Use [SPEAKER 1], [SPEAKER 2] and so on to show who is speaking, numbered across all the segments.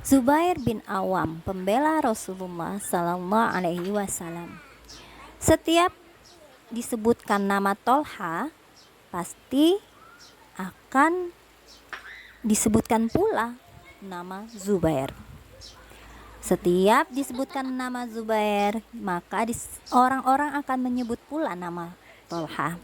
[SPEAKER 1] Zubair bin Awam, pembela Rasulullah Sallallahu Alaihi Wasallam. Setiap disebutkan nama Tolha, pasti akan disebutkan pula nama Zubair. Setiap disebutkan nama Zubair, maka orang-orang akan menyebut pula nama Tolha.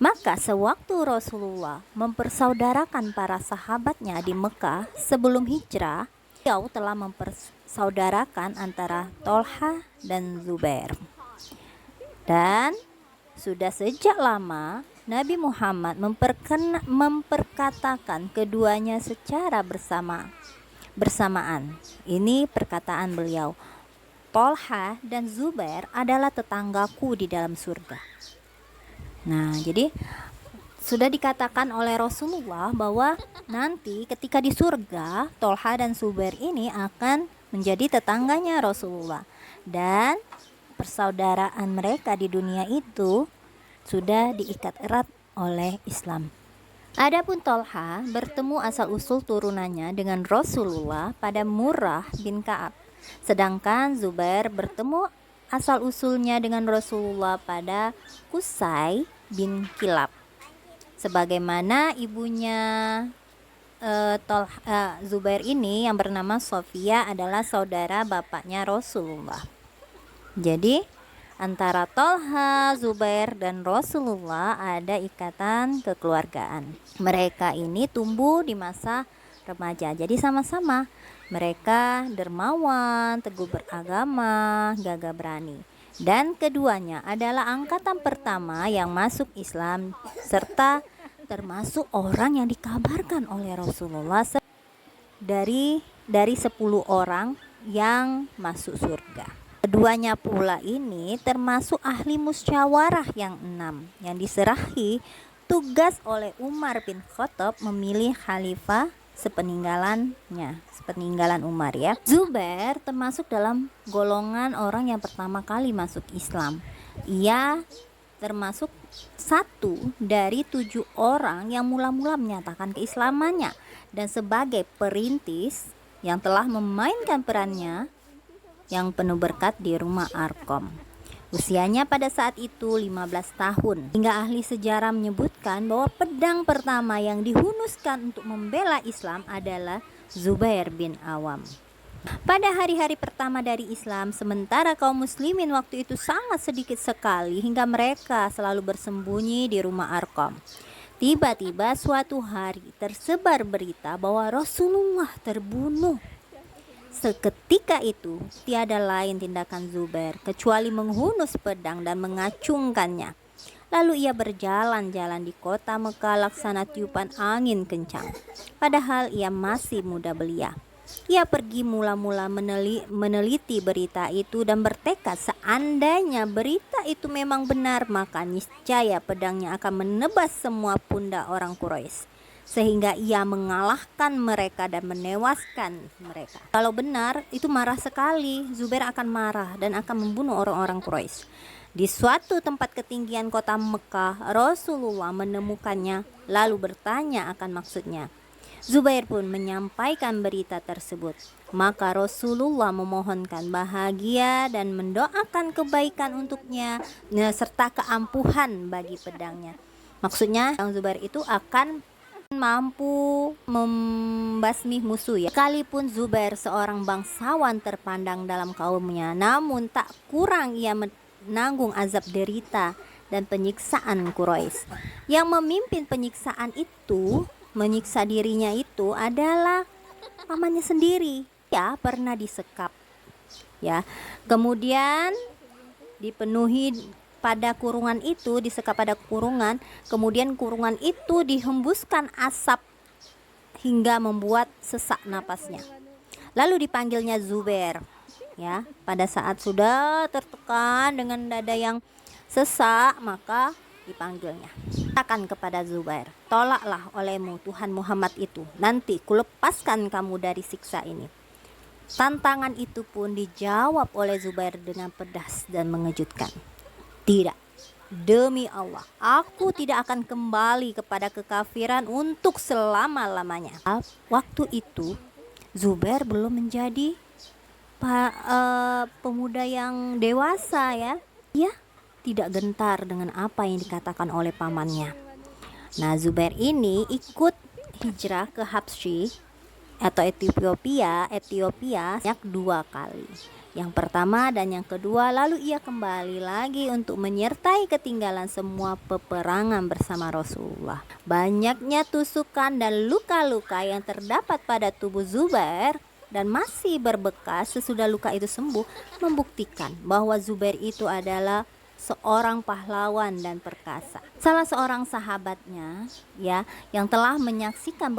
[SPEAKER 1] Maka sewaktu Rasulullah mempersaudarakan para sahabatnya di Mekah sebelum hijrah, beliau telah mempersaudarakan antara Tolha dan Zubair. Dan sudah sejak lama Nabi Muhammad memperkatakan keduanya secara bersamaan. Ini perkataan beliau, Tolha dan Zubair adalah tetanggaku di dalam surga. Nah, jadi sudah dikatakan oleh Rasulullah bahwa nanti ketika di surga, Tolha dan Zubair ini akan menjadi tetangganya Rasulullah. Dan persaudaraan mereka di dunia itu sudah diikat erat oleh Islam. Adapun Tolha bertemu asal-usul turunannya dengan Rasulullah pada Murrah bin Ka'ab. Sedangkan Zubair bertemu asal-usulnya dengan Rasulullah pada Qusay bin Kilab. Sebagaimana ibunya Zubair ini yang bernama Sofia adalah saudara bapaknya Rasulullah. Jadi antara Tolha, Zubair, dan Rasulullah ada ikatan kekeluargaan. Mereka ini tumbuh di masa remaja. Jadi sama-sama mereka dermawan, teguh beragama, gagah berani. Dan keduanya adalah angkatan pertama yang masuk Islam serta termasuk orang yang dikabarkan oleh Rasulullah dari 10 orang yang masuk surga. Keduanya pula ini termasuk ahli musyawarah yang 6 yang diserahi tugas oleh Umar bin Khattab memilih khalifah sepeninggalan Umar ya. Zubair termasuk dalam golongan orang yang pertama kali masuk Islam. Ia termasuk satu dari 7 orang yang mula-mula menyatakan keislamannya dan sebagai perintis yang telah memainkan perannya yang penuh berkat di rumah Arkom. Usianya pada saat itu 15 tahun. Hingga ahli sejarah menyebutkan bahwa pedang pertama yang dihunuskan untuk membela Islam adalah Zubair bin Awam. Pada hari-hari pertama dari Islam, sementara kaum muslimin waktu itu sangat sedikit sekali hingga mereka selalu bersembunyi di rumah Arkom. Tiba-tiba suatu hari tersebar berita bahwa Rasulullah terbunuh. Seketika itu tiada lain tindakan Zubair kecuali menghunus pedang dan mengacungkannya. Lalu ia berjalan-jalan di kota Mekah laksana tiupan angin kencang. Padahal ia masih muda belia. Ia pergi mula-mula meneliti berita itu dan bertekad seandainya berita itu memang benar, maka niscaya pedangnya akan menebas semua pundak orang Quraisy, sehingga ia mengalahkan mereka dan menewaskan mereka. Kalau benar, itu marah sekali. Zubair akan marah dan akan membunuh orang-orang Quraisy. Di suatu tempat ketinggian kota Mekah, Rasulullah menemukannya lalu bertanya akan maksudnya. Zubair pun menyampaikan berita tersebut. Maka Rasulullah memohonkan bahagia dan mendoakan kebaikan untuknya serta keampuhan bagi pedangnya. Maksudnya Zubair itu akan mampu membasmi musuh ya. Sekalipun Zubair seorang bangsawan terpandang dalam kaumnya, namun tak kurang ia menanggung azab derita dan penyiksaan Quraisy. Yang memimpin penyiksaan itu, menyiksa dirinya itu adalah pamannya sendiri. Ya, pernah disekap. Ya. Kemudian dipenuhi pada kurungan itu, disekap pada kurungan, kemudian kurungan itu dihembuskan asap hingga membuat sesak napasnya. Lalu dipanggilnya Zubair. Ya, pada saat sudah tertekan dengan dada yang sesak, maka dipanggilnya. Katakan kepada Zubair, tolaklah olehmu Tuhan Muhammad itu, nanti kulepaskan kamu dari siksa ini. Tantangan itu pun dijawab oleh Zubair dengan pedas dan mengejutkan. Tidak, demi Allah, aku tidak akan kembali kepada kekafiran untuk selama-lamanya. Waktu itu Zubair belum menjadi pemuda yang dewasa ya. Ia tidak gentar dengan apa yang dikatakan oleh pamannya. Nah, Zubair ini ikut hijrah ke Habsyi atau Ethiopia sebanyak 2 kali. Yang pertama dan yang kedua, lalu ia kembali lagi untuk menyertai ketinggalan semua peperangan bersama Rasulullah. Banyaknya tusukan dan luka-luka yang terdapat pada tubuh Zubair dan masih berbekas sesudah luka itu sembuh membuktikan bahwa Zubair itu adalah seorang pahlawan dan perkasa. Salah seorang sahabatnya ya yang telah menyaksikan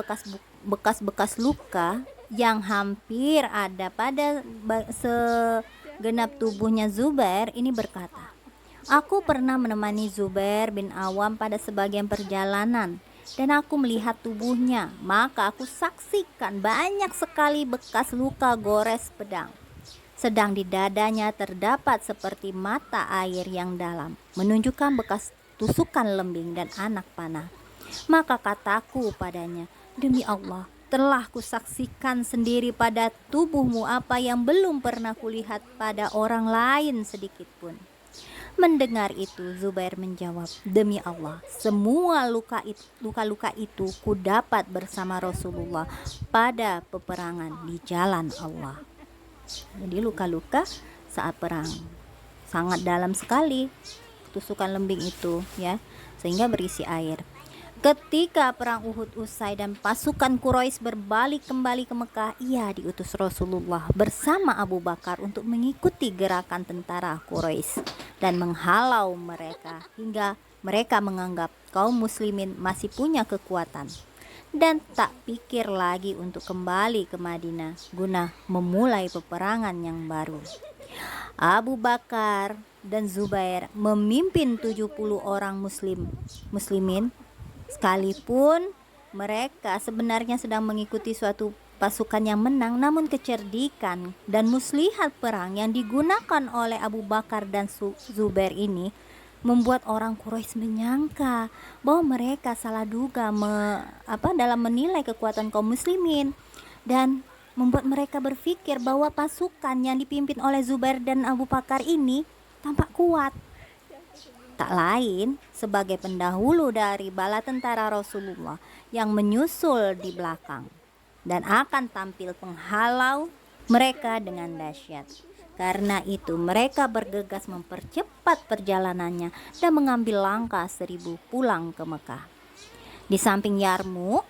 [SPEAKER 1] bekas-bekas luka yang hampir ada pada segenap tubuhnya Zubair ini berkata, "Aku pernah menemani Zubair bin Awam pada sebagian perjalanan dan aku melihat tubuhnya, maka aku saksikan banyak sekali bekas luka gores pedang. Sedang di dadanya terdapat seperti mata air yang dalam, menunjukkan bekas tusukan lembing dan anak panah. Maka kataku padanya, demi Allah, telah kusaksikan sendiri pada tubuhmu apa yang belum pernah kulihat pada orang lain sedikit pun." Mendengar itu, Zubair menjawab, "Demi Allah, semua luka-luka itu kudapat bersama Rasulullah pada peperangan di jalan Allah." Jadi luka-luka saat perang sangat dalam sekali tusukan lembing itu ya, sehingga berisi air. Ketika perang Uhud usai dan pasukan Quraisy berbalik kembali ke Mekah, ia diutus Rasulullah bersama Abu Bakar untuk mengikuti gerakan tentara Quraisy dan menghalau mereka hingga mereka menganggap kaum muslimin masih punya kekuatan dan tak pikir lagi untuk kembali ke Madinah guna memulai peperangan yang baru. Abu Bakar dan Zubair memimpin 70 orang muslimin. Sekalipun mereka sebenarnya sedang mengikuti suatu pasukan yang menang, namun kecerdikan dan muslihat perang yang digunakan oleh Abu Bakar dan Zubair ini membuat orang Quraisy menyangka bahwa mereka salah duga dalam menilai kekuatan kaum muslimin dan membuat mereka berpikir bahwa pasukan yang dipimpin oleh Zubair dan Abu Bakar ini tampak kuat. Tak lain sebagai pendahulu dari bala tentara Rasulullah yang menyusul di belakang dan akan tampil penghalau mereka dengan dahsyat. Karena itu mereka bergegas mempercepat perjalanannya dan mengambil langkah 1000 pulang ke Mekah. Di samping Yarmuk,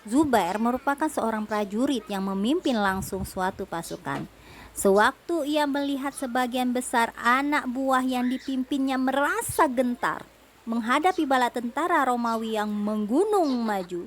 [SPEAKER 1] Zubair merupakan seorang prajurit yang memimpin langsung suatu pasukan. Sewaktu ia melihat sebagian besar anak buah yang dipimpinnya merasa gentar menghadapi bala tentara Romawi yang menggunung maju,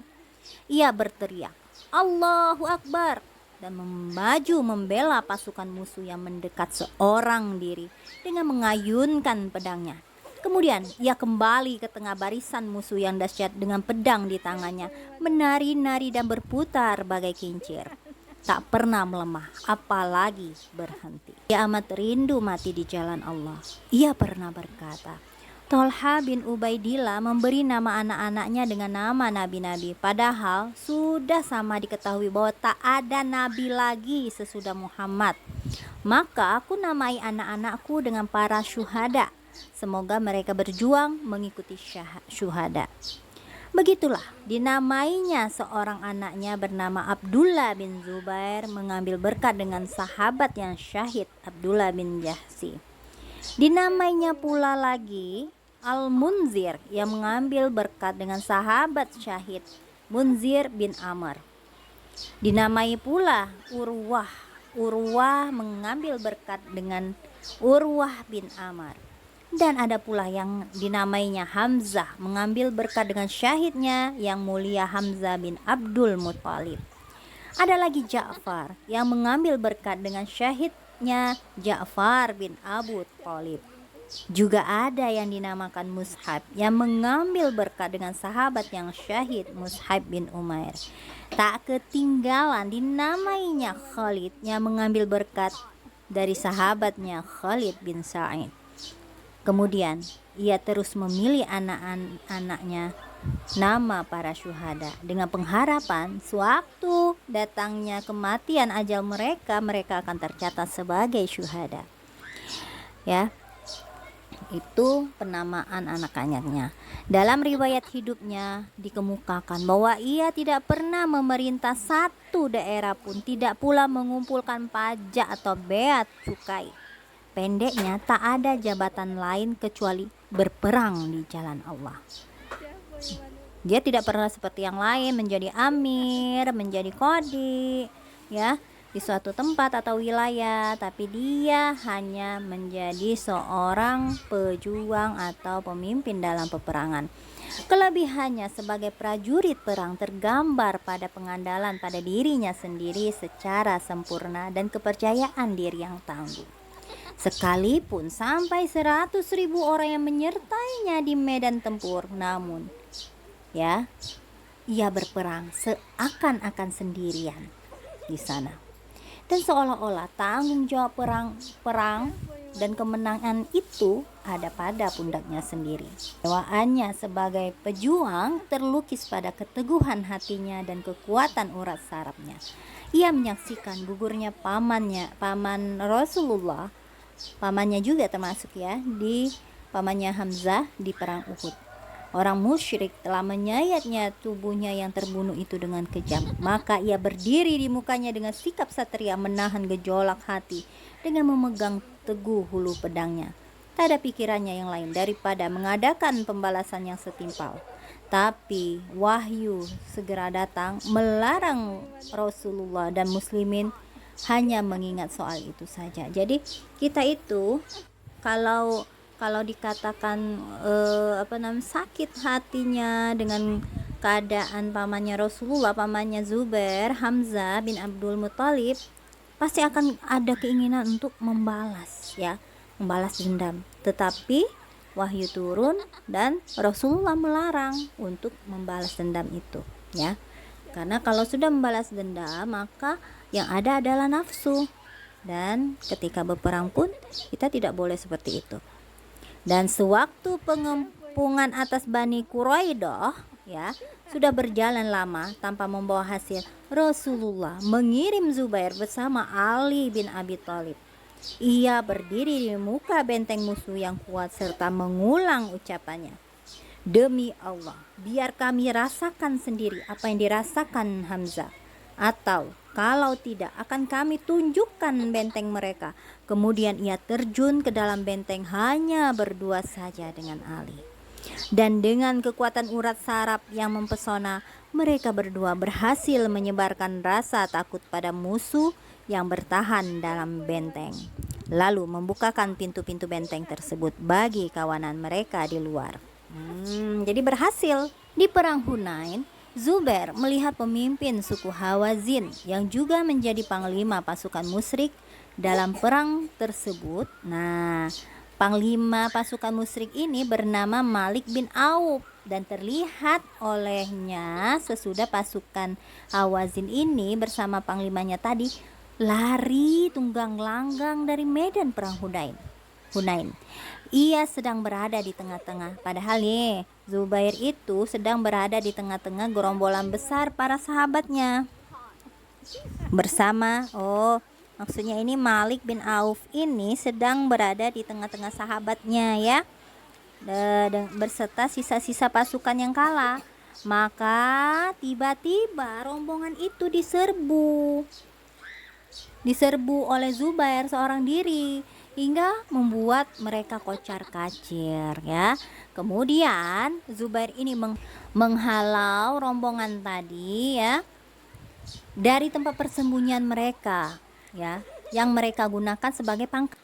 [SPEAKER 1] ia berteriak, "Allahu Akbar!" dan maju membela pasukan musuh yang mendekat seorang diri dengan mengayunkan pedangnya. Kemudian ia kembali ke tengah barisan musuh yang dahsyat dengan pedang di tangannya, menari-nari dan berputar bagai kincir. Tak pernah melemah, apalagi berhenti. Ia amat rindu mati di jalan Allah. Ia pernah berkata, Tolha bin Ubaidillah memberi nama anak-anaknya dengan nama nabi-nabi, padahal sudah sama diketahui bahwa tak ada nabi lagi sesudah Muhammad. Maka aku namai anak-anakku dengan para syuhada. Semoga mereka berjuang mengikuti syuhada. Begitulah dinamainya seorang anaknya bernama Abdullah bin Zubair mengambil berkat dengan sahabat yang syahid Abdullah bin Jahsi. Dinamainya pula lagi Al-Munzir yang mengambil berkat dengan sahabat syahid Munzir bin Amr. Dinamai pula Urwah mengambil berkat dengan Urwah bin Amr. Dan ada pula yang dinamainya Hamzah mengambil berkat dengan syahidnya yang mulia Hamzah bin Abdul Muttalib. Ada lagi Ja'far yang mengambil berkat dengan syahidnya Ja'far bin Abu Thalib. Juga ada yang dinamakan Mushab yang mengambil berkat dengan sahabat yang syahid Mushab bin Umair. Tak ketinggalan dinamainya Khalid yang mengambil berkat dari sahabatnya Khalid bin Sa'id. Kemudian ia terus memilih anak-anaknya nama para syuhada dengan pengharapan sewaktu datangnya kematian ajal mereka, mereka akan tercatat sebagai syuhada. Ya, itu penamaan anak-anaknya. Dalam riwayat hidupnya dikemukakan bahwa ia tidak pernah memerintah satu daerah pun, tidak pula mengumpulkan pajak atau bea cukai. Pendeknya, tak ada jabatan lain kecuali berperang di jalan Allah. Dia tidak pernah seperti yang lain menjadi amir, menjadi qadhi, ya, di suatu tempat atau wilayah, tapi dia hanya menjadi seorang pejuang atau pemimpin dalam peperangan. Kelebihannya sebagai prajurit perang tergambar pada pengandalan pada dirinya sendiri secara sempurna dan kepercayaan diri yang tangguh. Sekalipun sampai 100.000 orang yang menyertainya di medan tempur, namun ya, ia berperang seakan-akan sendirian di sana. Dan seolah-olah tanggung jawab perang dan kemenangan itu ada pada pundaknya sendiri. Bawaannya sebagai pejuang terlukis pada keteguhan hatinya dan kekuatan urat sarafnya. Ia menyaksikan gugurnya paman Rasulullah, pamannya juga termasuk ya, di pamannya Hamzah di perang Uhud. Orang musyrik telah menyayatnya tubuhnya yang terbunuh itu dengan kejam. Maka ia berdiri di mukanya dengan sikap satria, menahan gejolak hati dengan memegang teguh hulu pedangnya. Tak ada pikirannya yang lain daripada mengadakan pembalasan yang setimpal. Tapi wahyu segera datang melarang Rasulullah dan muslimin hanya mengingat soal itu saja. Jadi kita itu kalau dikatakan sakit hatinya dengan keadaan pamannya Rasulullah, pamannya Zubair, Hamzah bin Abdul Muthalib, pasti akan ada keinginan untuk membalas dendam. Tetapi wahyu turun dan Rasulullah melarang untuk membalas dendam itu, ya. Karena kalau sudah membalas dendam, maka yang ada adalah nafsu. Dan ketika berperang pun kita tidak boleh seperti itu. Dan sewaktu pengepungan atas Bani Quraidah sudah berjalan lama tanpa membawa hasil, Rasulullah mengirim Zubair bersama Ali bin Abi Thalib. Ia berdiri di muka benteng musuh yang kuat serta mengulang ucapannya, "Demi Allah, biar kami rasakan sendiri apa yang dirasakan Hamzah, atau kalau tidak akan kami tunjukkan benteng mereka." Kemudian ia terjun ke dalam benteng hanya berdua saja dengan Ali. Dan dengan kekuatan urat saraf yang mempesona, mereka berdua berhasil menyebarkan rasa takut pada musuh yang bertahan dalam benteng, lalu membukakan pintu-pintu benteng tersebut bagi kawanan mereka di luar. Jadi berhasil. Di perang Hunain, Zubair melihat pemimpin suku Hawazin yang juga menjadi panglima pasukan musyrik dalam perang tersebut. Nah, panglima pasukan musyrik ini bernama Malik bin Auf, dan terlihat olehnya sesudah pasukan Hawazin ini bersama panglimanya tadi lari tunggang langgang dari medan perang Hunain. Ia sedang berada di tengah-tengah, padahal Zubair itu sedang berada di tengah-tengah gerombolan besar para sahabatnya bersama maksudnya ini Malik bin Auf ini sedang berada di tengah-tengah sahabatnya berserta sisa-sisa pasukan yang kalah. Maka tiba-tiba rombongan itu diserbu oleh Zubair seorang diri hingga membuat mereka kocar-kacir Kemudian Zubair ini menghalau rombongan tadi dari tempat persembunyian mereka yang mereka gunakan sebagai pangkat.